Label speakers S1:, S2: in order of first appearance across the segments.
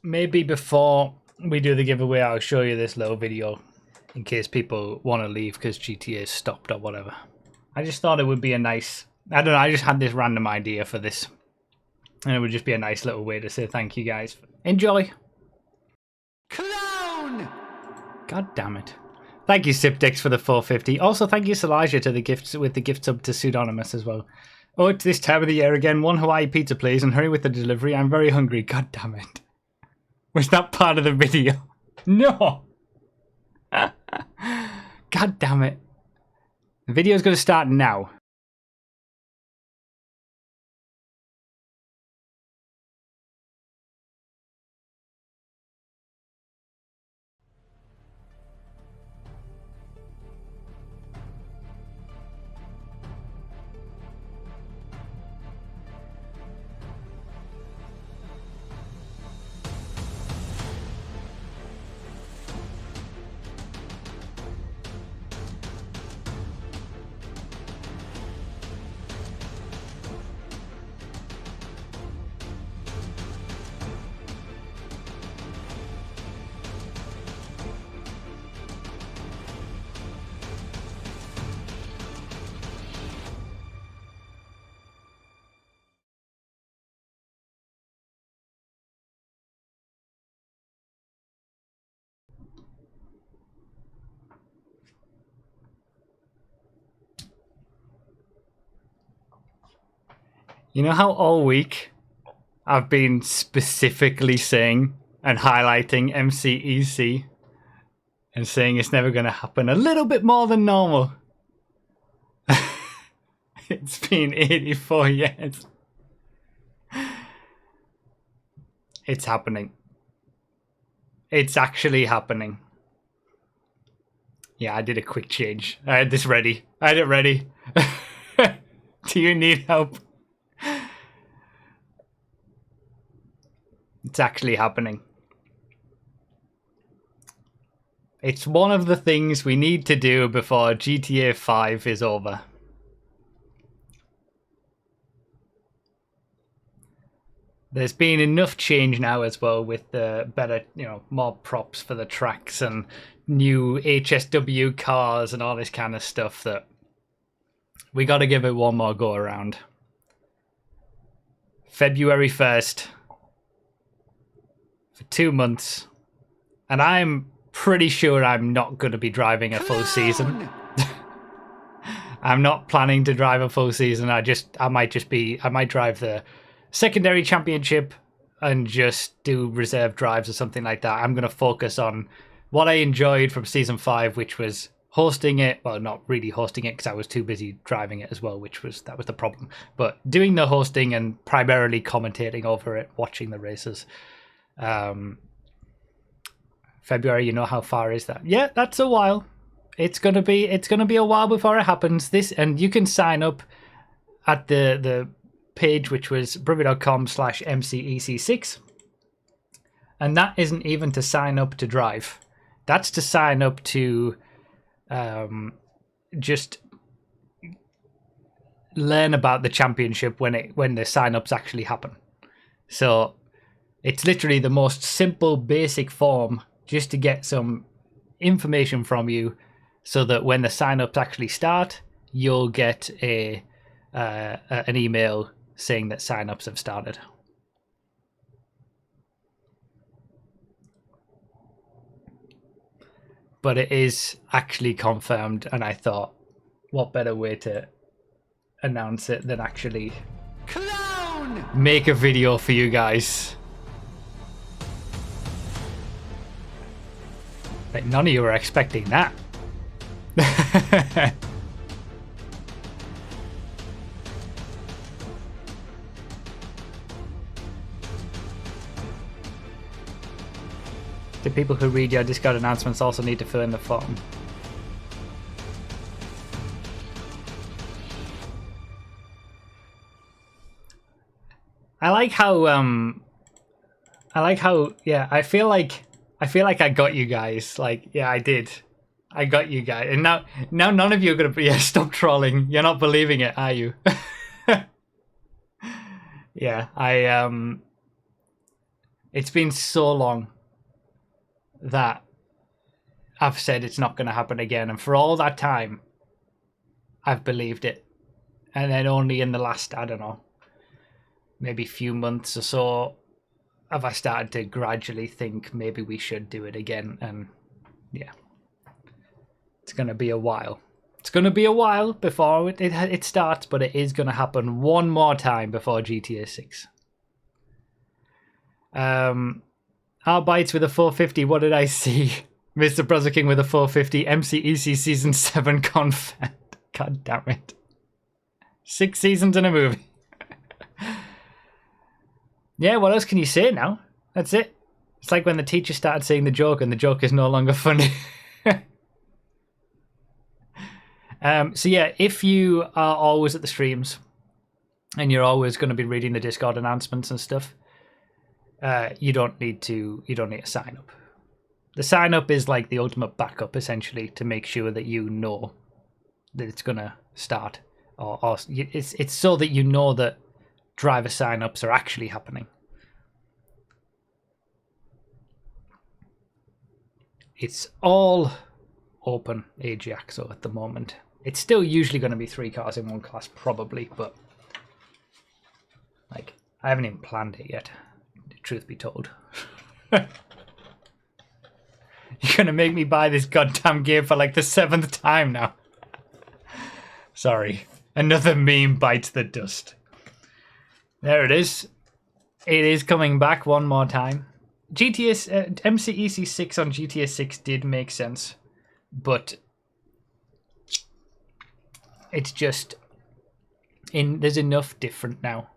S1: maybe before we do the giveaway, I'll show you this little video in case people want to leave because GTA stopped or whatever. I just thought it would be a nice... I don't know, I just had this random idea for this. And it would just be a nice little way to say thank you guys. Enjoy! Clown! God damn it. Thank you, Sipdex, for the 450. Also, thank you, Salaja, to the gifts with the gift sub to Pseudonymous as well. Oh, it's this time of the year again. One Hawaii pizza, please, and hurry with the delivery. I'm very hungry. God damn it. Was that part of the video? No! God damn it. The video's going to start now. You know how all week I've been specifically saying and highlighting MCEC and saying it's never going to happen a little bit more than normal? It's been 84 years. It's happening. It's actually happening. Yeah, I did a quick change. I had this ready. I had it ready. Do you need help? It's actually happening. It's one of the things we need to do before GTA 5 is over. There's been enough change now as well with the better, more props for the tracks and new HSW cars and all this kind of stuff that we got to give it one more go around. February 1st. For 2 months. And I'm pretty sure I'm not going to be driving a full season. I'm not planning to drive a full season. I might drive the secondary championship and just do reserve drives or something like that. I'm going to focus on what I enjoyed from season 5, which was hosting it. Well, not really hosting it because I was too busy driving it as well, that was the problem. But doing the hosting and primarily commentating over it, watching the races. February, you know how far is that? Yeah, that's a while. It's gonna be a while before it happens. And you can sign up at the page, which was broughy.com/MCEC6. And that isn't even to sign up to drive. That's to sign up to just learn about the championship when the sign-ups actually happen. So it's literally the most simple, basic form just to get some information from you so that when the sign-ups actually start, you'll get an email saying that sign-ups have started. But it is actually confirmed, and I thought, what better way to announce it than actually make a video for you guys. Like, none of you were expecting that. The people who read your Discord announcements also need to fill in the form. I like how yeah, I feel like I got you guys. Like, yeah, I did. I got you guys. And now none of you are gonna be stop trolling. You're not believing it, are you? Yeah, It's been so long that I've said it's not going to happen again. And for all that time, I've believed it. And then only in the last, I don't know, maybe few months or so, have I started to gradually think maybe we should do it again. And yeah, it's going to be a while. It's going to be a while before it starts, but it is going to happen one more time before GTA 6. Our bites with a 450. What did I see? Mr. Brother King with a 450. MCEC Season 7 confet. God damn it. 6 seasons in a movie. Yeah, what else can you say now? That's it. It's like when the teacher started saying the joke and the joke is no longer funny. So yeah, if you are always at the streams and you're always going to be reading the Discord announcements and stuff, you don't need to sign up. The sign up is like the ultimate backup, essentially, to make sure that you know that it's going to start, or it's so that you know that driver sign-ups are actually happening. It's all open Ajaxo at the moment. It's still usually going to be 3 cars in one class, probably, but like I haven't even planned it yet, truth be told. You're gonna make me buy this goddamn game for like the 7th time now. Sorry, another meme bites the dust. There it is. It is coming back one more time. MCEC 6 on GTA 6 did make sense, but it's just there's enough different now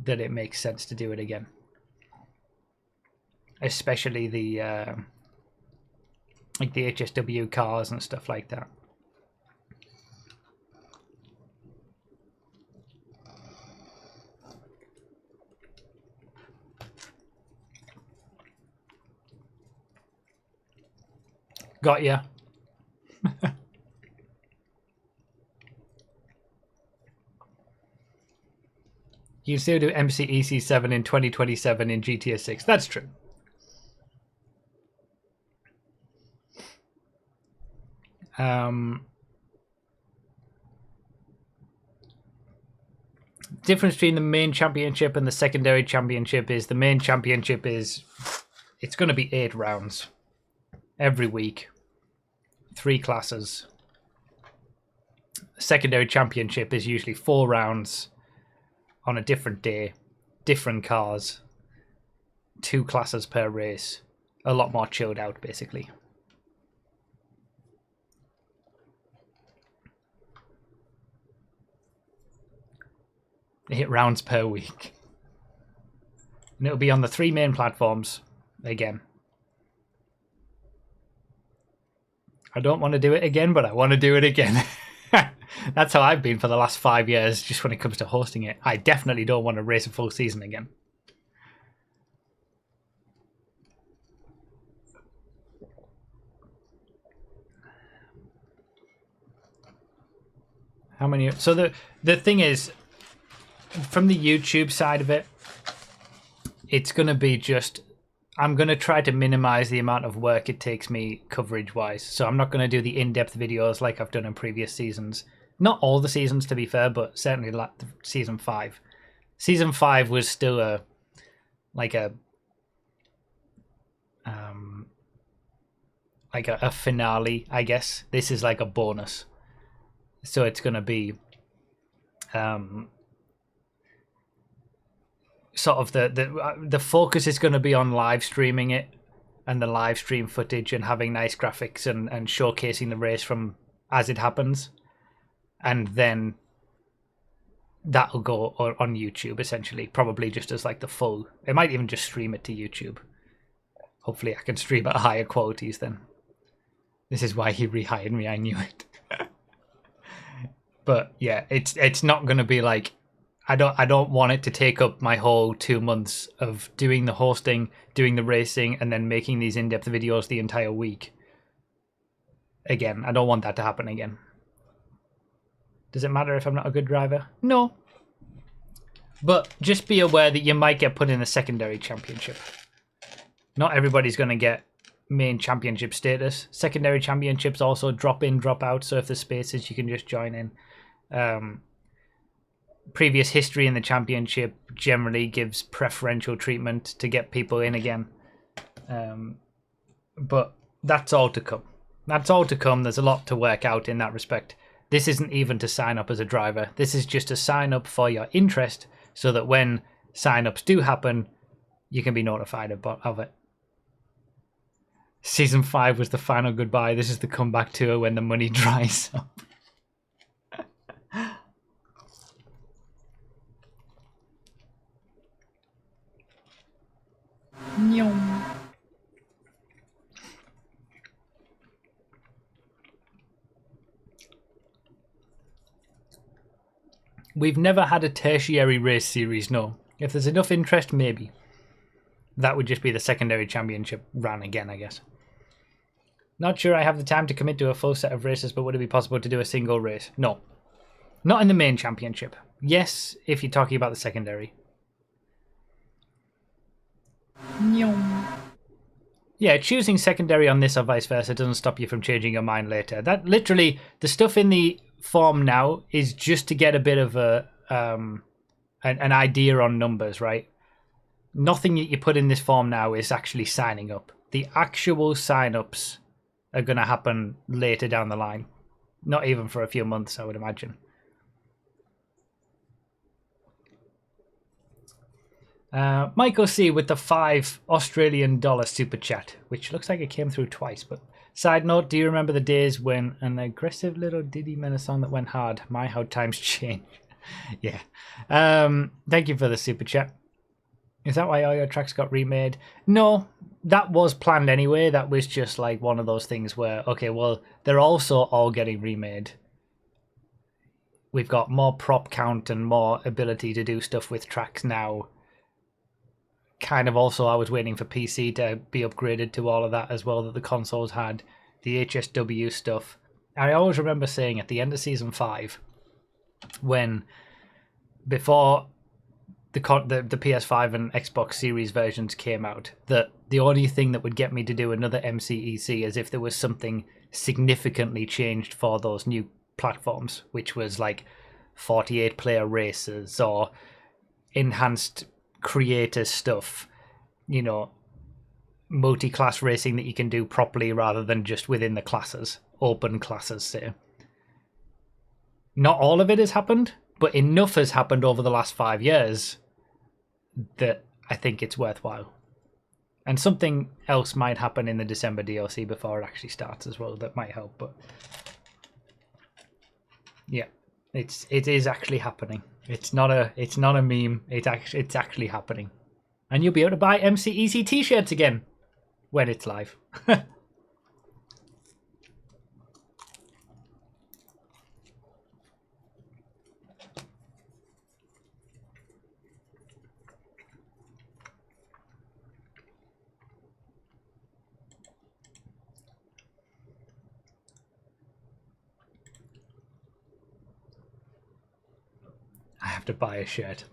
S1: that it makes sense to do it again. Especially the like the HSW cars and stuff like that. Got ya. You can still do MCEC 7 in 2027 in GTA 6. That's true. Difference between the main championship and the secondary championship is the main championship is it's going to be 8 rounds every week, 3 classes. Secondary championship is usually 4 rounds on a different day, different cars, 2 classes per race, a lot more chilled out basically. Eight rounds per week. And it'll be on the 3 main platforms again. I don't want to do it again, but I want to do it again. That's how I've been for the last 5 years, just when it comes to hosting it. I definitely don't want to race a full season again. How many? So the thing is, from the YouTube side of it, it's going to be just, I'm going to try to minimize the amount of work it takes me coverage-wise. So I'm not going to do the in-depth videos like I've done in previous seasons. Not all the seasons, to be fair, but certainly like Season 5. Season 5 was still a finale, I guess. This is like a bonus. So it's going to be sort of the focus is going to be on live streaming it and the live stream footage and having nice graphics and showcasing the race from as it happens, and then that'll go on YouTube essentially, probably just as like the full. It might even just stream it to YouTube. Hopefully I can stream at higher qualities then. This is why he rehired me, I knew it. But yeah, it's not going to be like, I don't want it to take up my whole 2 months of doing the hosting, doing the racing, and then making these in-depth videos the entire week. Again, I don't want that to happen again. Does it matter if I'm not a good driver? No. But just be aware that you might get put in a secondary championship. Not everybody's going to get main championship status. Secondary championships also drop in, drop out. So if there's spaces, you can just join in. Previous history in the championship generally gives preferential treatment to get people in again. But that's all to come. That's all to come. There's a lot to work out in that respect. This isn't even to sign up as a driver. This is just to sign up for your interest so that when sign-ups do happen, you can be notified of it. Season 5 was the final goodbye. This is the comeback tour when the money dries up. We've never had a tertiary race series, no. If there's enough interest, maybe. That would just be the secondary championship run again, I guess. Not sure I have the time to commit to a full set of races, but would it be possible to do a single race? No. Not in the main championship. Yes, if you're talking about the secondary. Yeah, choosing secondary on this or vice versa doesn't stop you from changing your mind later. That literally, the stuff in the form now is just to get a bit of an idea on numbers, right? Nothing that you put in this form now is actually signing up. The actual sign-ups are going to happen later down the line. Not even for a few months, I would imagine. Michael C with the $5 Australian super chat, which looks like it came through twice. But side note, do you remember the days when an aggressive little Diddy meant a song that went hard? My, how times change. Yeah. Thank you for the super chat. Is that why all your tracks got remade? No, that was planned anyway. That was just like one of those things where, okay, well, they're also all getting remade. We've got more prop count and more ability to do stuff with tracks now. Kind of also, I was waiting for PC to be upgraded to all of that as well that the consoles had. The HSW stuff. I always remember saying at the end of Season 5, when, before the PS5 and Xbox Series versions came out, that the only thing that would get me to do another MCEC is if there was something significantly changed for those new platforms, which was like 48-player races or enhanced creator stuff, you know, multi-class racing that you can do properly rather than just within the classes, open classes, say. Not all of it has happened, but enough has happened over the last 5 years that I think it's worthwhile. And something else might happen in the December DLC before it actually starts as well that might help, but yeah, it is actually happening. It's not a meme. It's actually happening. And you'll be able to buy MCEC t-shirts again when it's live. I have to buy a shirt.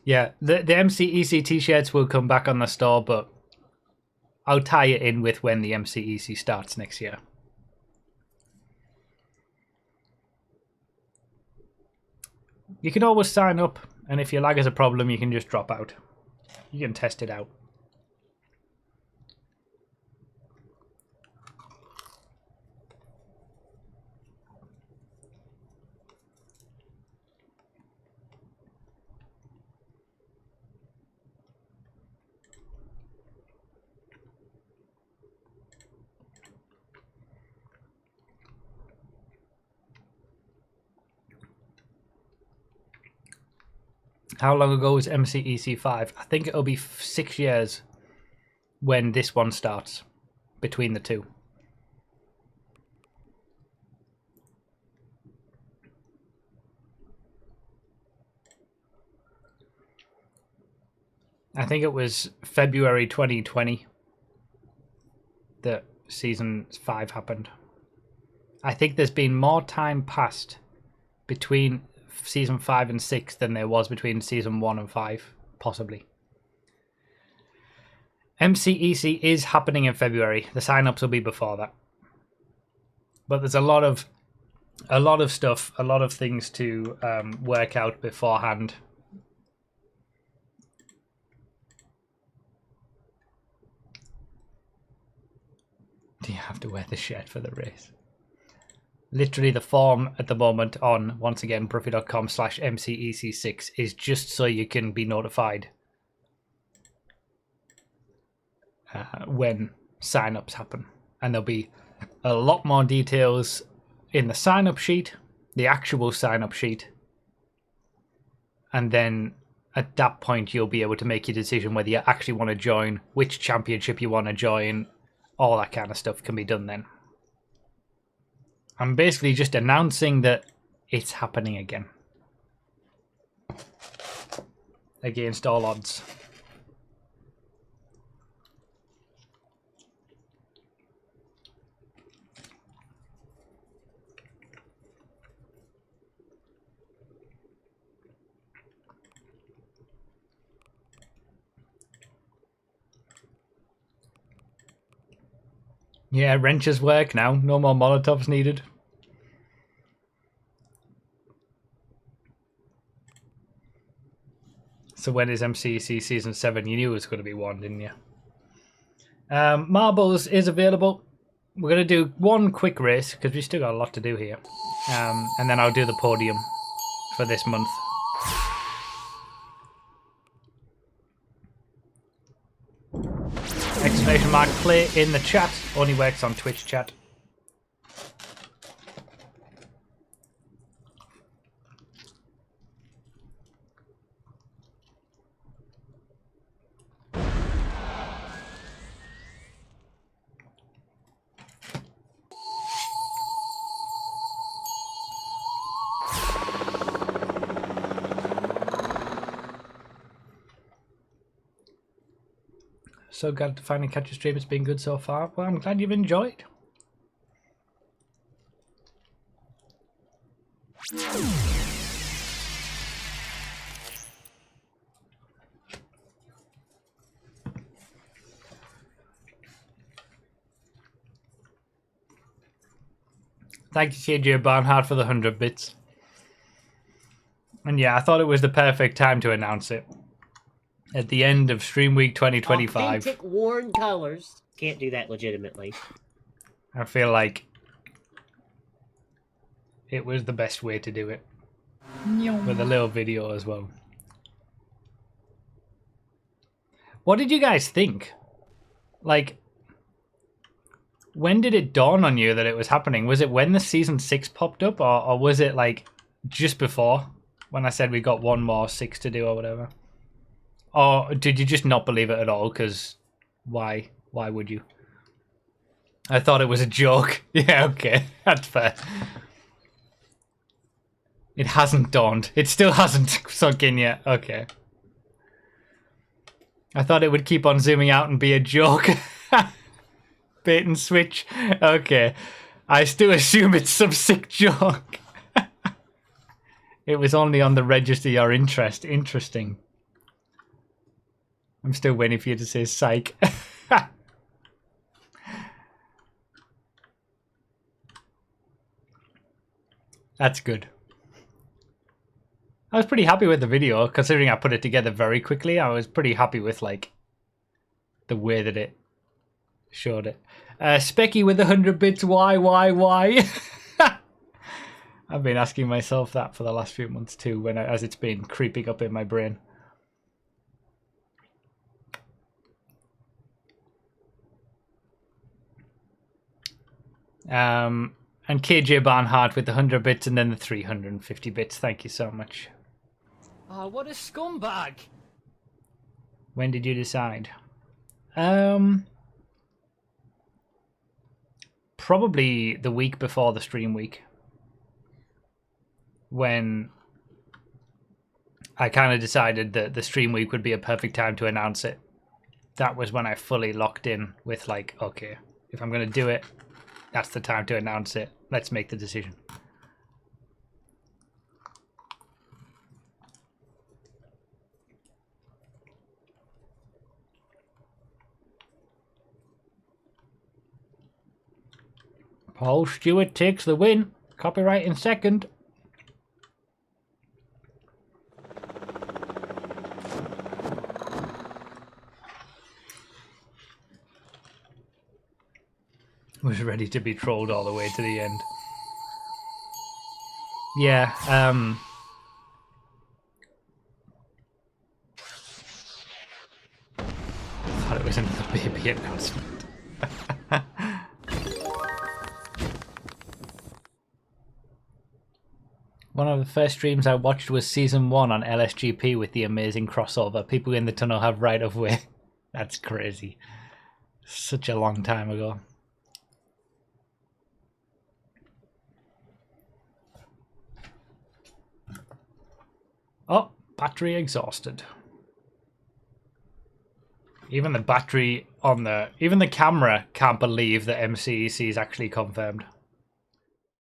S1: Yeah, the MCEC t-shirts will come back on the store, but I'll tie it in with when the MCEC starts next year. You can always sign up, and if your lag is a problem, you can just drop out. You can test it out. How long ago was MCEC 5? I think it'll be 6 years when this one starts, between the two. I think it was February 2020 that Season 5 happened. I think there's been more time passed between Season 5 and 6 than there was between Season 1 and 5, possibly. MCEC is happening in February. The sign-ups will be before that. But there's a lot of stuff, a lot of things to work out beforehand. Do you have to wear the shirt for the race? Literally the form at the moment on, once again, broughy.com/MCEC6 is just so you can be notified when sign-ups happen. And there'll be a lot more details in the sign-up sheet, the actual sign-up sheet. And then at that point, you'll be able to make your decision whether you actually want to join, which championship you want to join, all that kind of stuff can be done then. I'm basically just announcing that it's happening again. Against all odds. Yeah, wrenches work now. No more Molotovs needed. So when is MCEC Season 7? You knew it was going to be one, didn't you? Marbles is available. We're going to do one quick race, because we still got a lot to do here. And then I'll do the podium for this month. Exclamation mark play in the chat. Only works on Twitch chat. So glad to finally catch a stream. It's been good so far. Well, I'm glad you've enjoyed. Thank you, KJ Barnhart, for the 100 bits. And yeah, I thought it was the perfect time to announce it. At the end of Stream Week 2025.
S2: Authentic worn colors. Can't do that legitimately.
S1: I feel like it was the best way to do it. With a little video as well. What did you guys think? Like, when did it dawn on you that it was happening? Was it when the Season 6 popped up? Or was it like just before? When I said we got one more 6 to do or whatever? Or did you just not believe it at all? Because why? Why would you? I thought it was a joke. Yeah, okay. That's fair. It hasn't dawned. It still hasn't sunk in yet. Okay. I thought it would keep on zooming out and be a joke. Bait and switch. Okay. I still assume it's some sick joke. It was only on the register your interest. Interesting. I'm still waiting for you to say psych. That's good. I was pretty happy with the video, considering I put it together very quickly. I was pretty happy with, like, the way that it showed it. Specky with 100 bits, why? I've been asking myself that for the last few months too, as it's been creeping up in my brain. And KJ Barnhart with the 100 bits and then the 350 bits. Thank you so much.
S3: Oh, what a scumbag!
S1: When did you decide? Probably the week before the stream week. When I kind of decided that the stream week would be a perfect time to announce it. That was when I fully locked in with, like, okay, if I'm going to do it, that's the time to announce it. Let's make the decision. Paul Stewart takes the win. Copyright in second. Was ready to be trolled all the way to the end. Yeah, thought it was another baby announcement. One of the first streams I watched was season 1 on LSGP with the amazing crossover. People in the tunnel have right of way. That's crazy. Such a long time ago. Oh, battery exhausted. Even the battery on the... Even the camera can't believe that MCEC is actually confirmed.